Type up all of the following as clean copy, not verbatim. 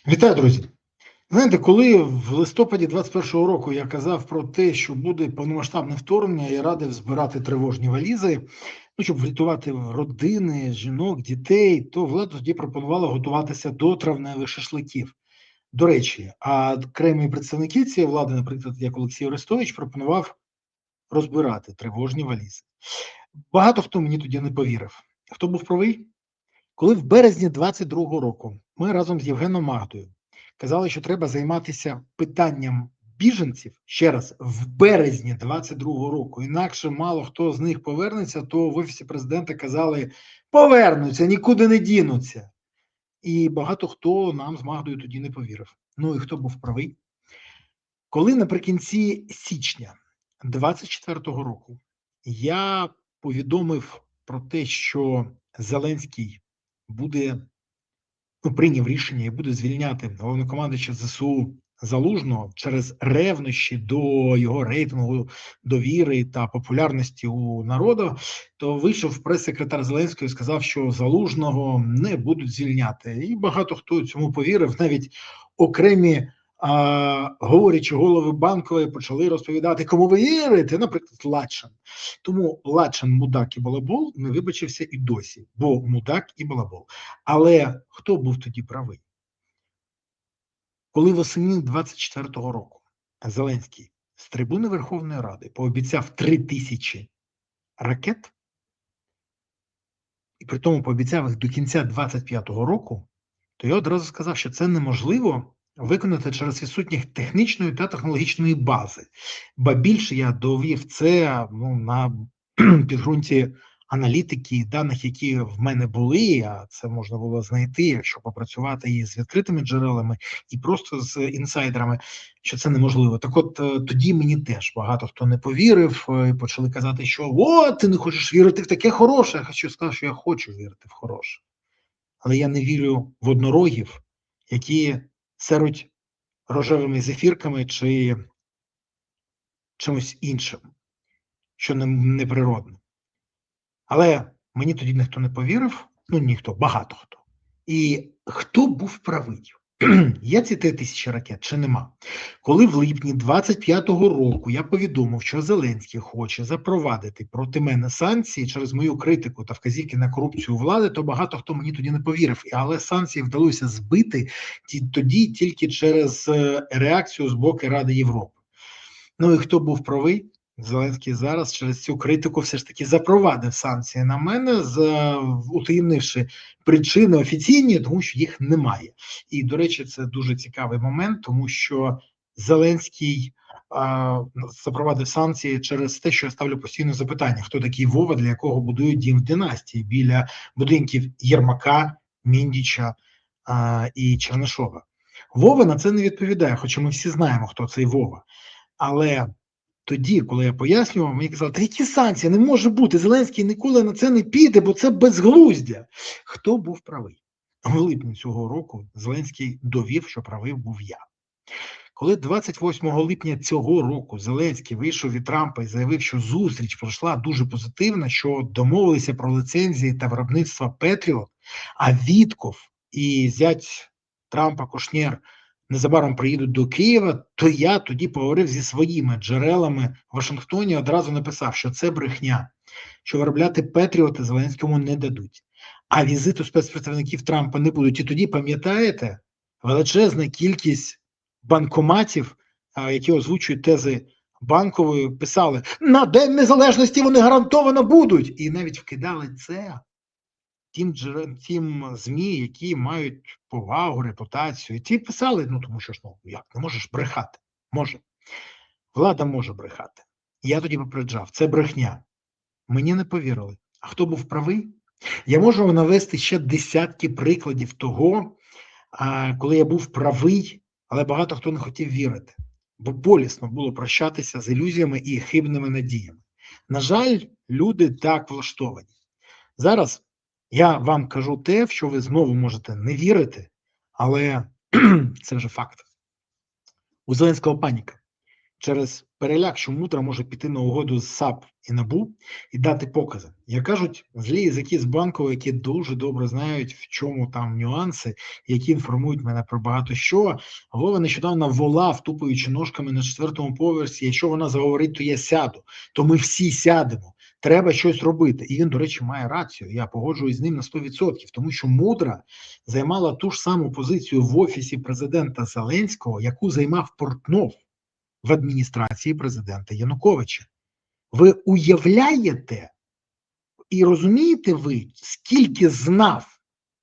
Вітаю, друзі! Знаєте, коли в листопаді 21-го року я казав про те, що буде повномасштабне вторгнення, я радив збирати тривожні валізи, щоб врятувати родини, жінок, дітей, то влада тоді пропонувала готуватися до травневих шашликів. До речі, а окремі представники цієї влади, наприклад, як Олексій Арестович, пропонував розбирати тривожні валізи. Багато хто мені тоді не повірив. Хто був правий? Коли в березні 22-го року ми разом з Євгеном Магдою казали, що треба займатися питанням біженців, ще раз, в березні 22-го року, інакше мало хто з них повернеться, то в Офісі Президента казали: повернуться, нікуди не дінуться. І багато хто нам з Магдою тоді не повірив. Ну і хто був правий? Коли наприкінці січня 24-го року я повідомив про те, що Зеленський буде, прийняв рішення і буде звільняти головнокомандуюча ЗСУ Залужного через ревнощі до його рейтингу, довіри та популярності у народу, то вийшов прес-секретар Зеленського і сказав, що Залужного не будуть звільняти. І багато хто цьому повірив, навіть окремі говорячи голови Банкової почали розповідати, кому ви вірите, наприклад, Лачин. Тому Лачин, мудак і балабол не вибачився і досі, бо мудак і балабол. Але хто був тоді правий? Коли восени 24-го року Зеленський з трибуни Верховної Ради пообіцяв 3000 ракет, і при тому пообіцяв їх до кінця 25-го року, то я одразу сказав, що це неможливо виконати через відсутність технічної та технологічної бази. Ба більше я довів це на підґрунті аналітики, даних, які в мене були, а це можна було знайти, якщо попрацювати і з відкритими джерелами, і просто з інсайдерами, що це неможливо. Так от тоді мені теж багато хто не повірив, і почали казати, що «О, ти не хочеш вірити в таке хороше». Я хочу сказати, що я хочу вірити в хороше. Але я не вірю в однорогів, які серуть рожевими зефірками чи чимось іншим, що неприродне. Але мені тоді ніхто не повірив, ніхто, багато хто. І хто був правий? Є ці 3000 ракет чи нема? Коли в липні 25-го року я повідомив, що Зеленський хоче запровадити проти мене санкції через мою критику та вказівки на корупцію влади, то багато хто мені тоді не повірив. Але санкції вдалося збити тоді тільки через реакцію з боку Ради Європи. Ну і хто був правий? Зеленський зараз через цю критику все ж таки запровадив санкції на мене, утаємнивши причини офіційні, тому що їх немає. І, до речі, це дуже цікавий момент, тому що Зеленський запровадив санкції через те, що я ставлю постійно запитання, хто такий Вова, для якого будують дім в династії біля будинків Єрмака, Міндіча і Чернишова. Вова на це не відповідає, хоча ми всі знаємо, хто цей Вова. Але тоді, коли я пояснював, мені казали, та які санкції, не може бути, Зеленський ніколи на це не піде, бо це безглуздя. Хто був правий? В липні цього року Зеленський довів, що правий був я. Коли 28 липня цього року Зеленський вийшов від Трампа і заявив, що зустріч пройшла дуже позитивно, що домовилися про ліцензії та виробництво Петріот, а Вітков і зять Трампа Кушнєр незабаром приїдуть до Києва, то я тоді поговорив зі своїми джерелами в Вашингтоні, одразу написав, що це брехня, що виробляти Петріоти Зеленському не дадуть. А візиту спецпредставників Трампа не будуть. І тоді, пам'ятаєте, величезна кількість банкоматів, які озвучують тези Банкової, писали, на День Незалежності вони гарантовано будуть. І навіть вкидали це тим ЗМІ, які мають повагу, репутацію. І ті писали, тому що ж, як, не можеш брехати? Може. Влада може брехати. Я тоді попереджав, це брехня. Мені не повірили. А хто був правий? Я можу навести ще десятки прикладів того, коли я був правий, але багато хто не хотів вірити. Бо болісно було прощатися з ілюзіями і хибними надіями. На жаль, люди так влаштовані. Зараз я вам кажу те, в що ви знову можете не вірити, але це вже факт. У Зеленського паніка. через переляк, що Мудра може піти на угоду з САП і НАБУ і дати покази. Як кажуть, злі язики з Банкової, які дуже добре знають, в чому там нюанси, які інформують мене про багато що. Вова нещодавно волав, тупаючи ножками на 4-му поверсі, якщо вона заговорить, то я сяду, то ми всі сядемо. Треба щось робити. І він, до речі, має рацію. Я погоджуюсь з ним на 100%, тому що Мудра займала ту ж саму позицію в Офісі президента Зеленського, яку займав Портнов в адміністрації президента Януковича. Ви уявляєте і розумієте ви, скільки знав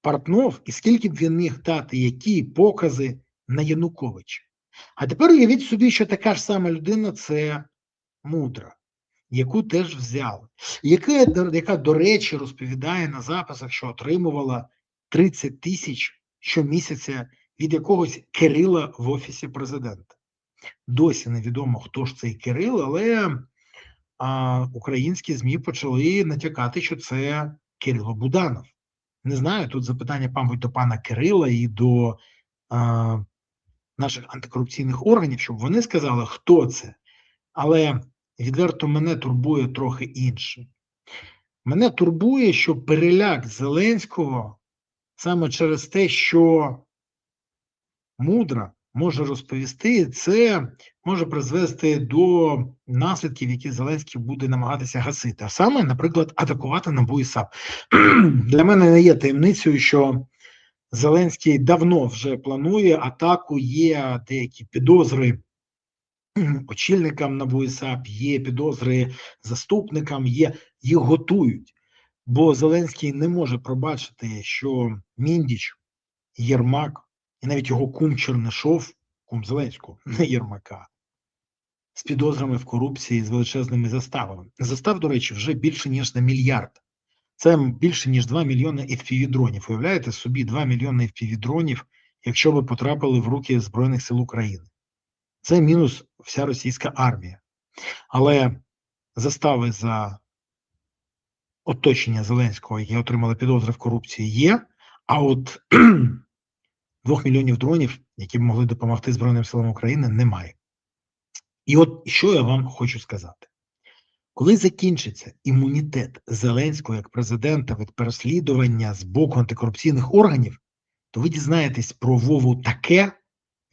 Портнов і скільки б він міг дати, які покази на Януковича? А тепер уявіть собі, що така ж сама людина – це Мудра, яку теж взяли, яка, до речі, розповідає на записах, що отримувала 30 тисяч щомісяця від якогось Кирила в Офісі президента. Досі невідомо, хто ж цей Кирил, але українські ЗМІ почали натякати, що це Кирило Буданов. Не знаю, тут запитання, мабуть, до пана Кирила і до наших антикорупційних органів, щоб вони сказали, хто це. Але відверто мене турбує трохи інше. Мене турбує, що переляк Зеленського саме через те, що Мудра може розповісти, це може призвести до наслідків, які Зеленський буде намагатися гасити. А саме, наприклад, атакувати НАБУ і САП. Для мене не є таємницею, що Зеленський давно вже планує атаку, є деякі підозри очільникам НАБУ і САП, є підозри заступникам, їх готують. Бо Зеленський не може пробачити, що Міндіч, Єрмак, і навіть його кум Чернишов, кум Зеленського, не Єрмака, з підозрами в корупції, з величезними заставами. Застав, до речі, вже більше, ніж на мільярд. Це більше, ніж 2 мільйони FPV-дронів. Уявляєте собі, 2 мільйони FPV-дронів, якщо би потрапили в руки Збройних сил України. Це мінус вся російська армія. Але застави за оточення Зеленського, які отримали підозри в корупції, є, а от 2 мільйонів дронів, які б могли допомогти Збройним силам України, немає. І от що я вам хочу сказати. Коли закінчиться імунітет Зеленського як президента від переслідування з боку антикорупційних органів, то ви дізнаєтесь про Вову таке,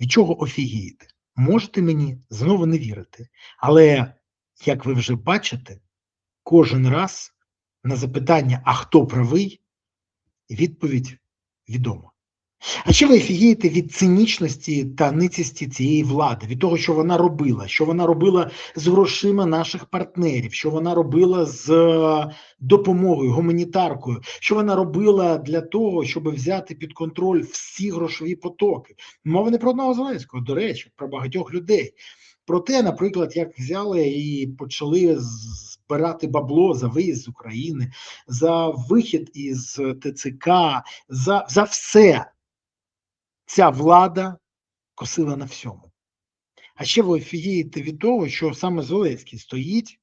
від чого офігієте. Можете мені знову не вірити, але, як ви вже бачите, кожен раз на запитання, а хто правий, відповідь відома. А ще ви офігієте від цинічності та ницісті цієї влади, від того, що вона робила з грошима наших партнерів, що вона робила з допомогою, гуманітаркою, що вона робила для того, щоб взяти під контроль всі грошові потоки. Мова не про одного Зеленського, до речі, про багатьох людей. Про те, наприклад, як взяли і почали збирати бабло за виїзд з України, за вихід із ТЦК, за все. Ця влада косила на всьому. А ще ви офігієте від того, що саме Зеленський стоїть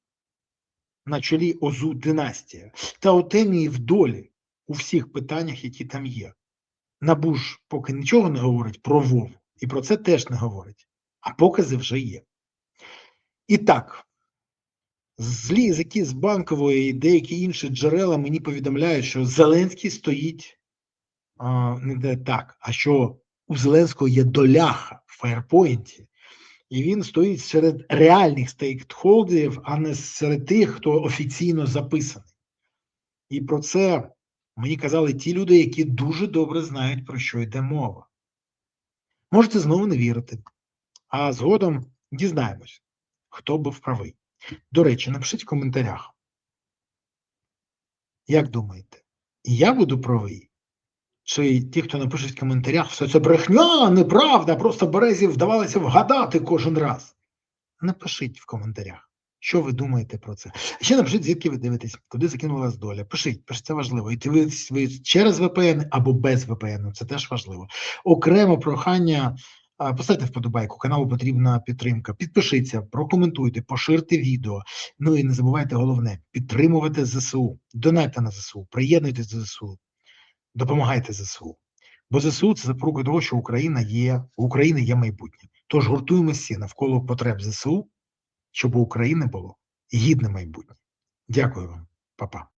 на чолі ОЗУ династія та у темі і в долі у всіх питаннях, які там є. НАБУ ж поки нічого не говорить про Вову, і про це теж не говорить, а покази вже є. І так, злі язики з Банкової і деякі інші джерела мені повідомляють, що Зеленський стоїть не так, а що у Зеленського є доляха в Фаєрпойнті, і він стоїть серед реальних стейкхолдерів, а не серед тих, хто офіційно записаний. І про це мені казали ті люди, які дуже добре знають, про що йде мова. Можете знову не вірити, а згодом дізнаємось, хто був правий. До речі, напишіть в коментарях, як думаєте, я буду правий? Чи ті, хто напишуть в коментарях, все це брехня, неправда, просто Березі вдавалося вгадати кожен раз. Напишіть в коментарях, що ви думаєте про це. Ще напишіть, звідки ви дивитесь, куди закинула вас доля. Пишіть, це важливо. І дивитесь ви через VPN або без VPN, це теж важливо. Окремо прохання, поставте вподобайку, каналу потрібна підтримка. Підпишіться, прокоментуйте, поширте відео. Ну і не забувайте головне, підтримувати ЗСУ. Донайте на ЗСУ, приєднуйтесь до ЗСУ. Допомагайте ЗСУ. Бо ЗСУ – це запорука того, що у України є майбутнє. Тож гуртуємося навколо потреб ЗСУ, щоб у України було гідне майбутнє. Дякую вам, Па-па.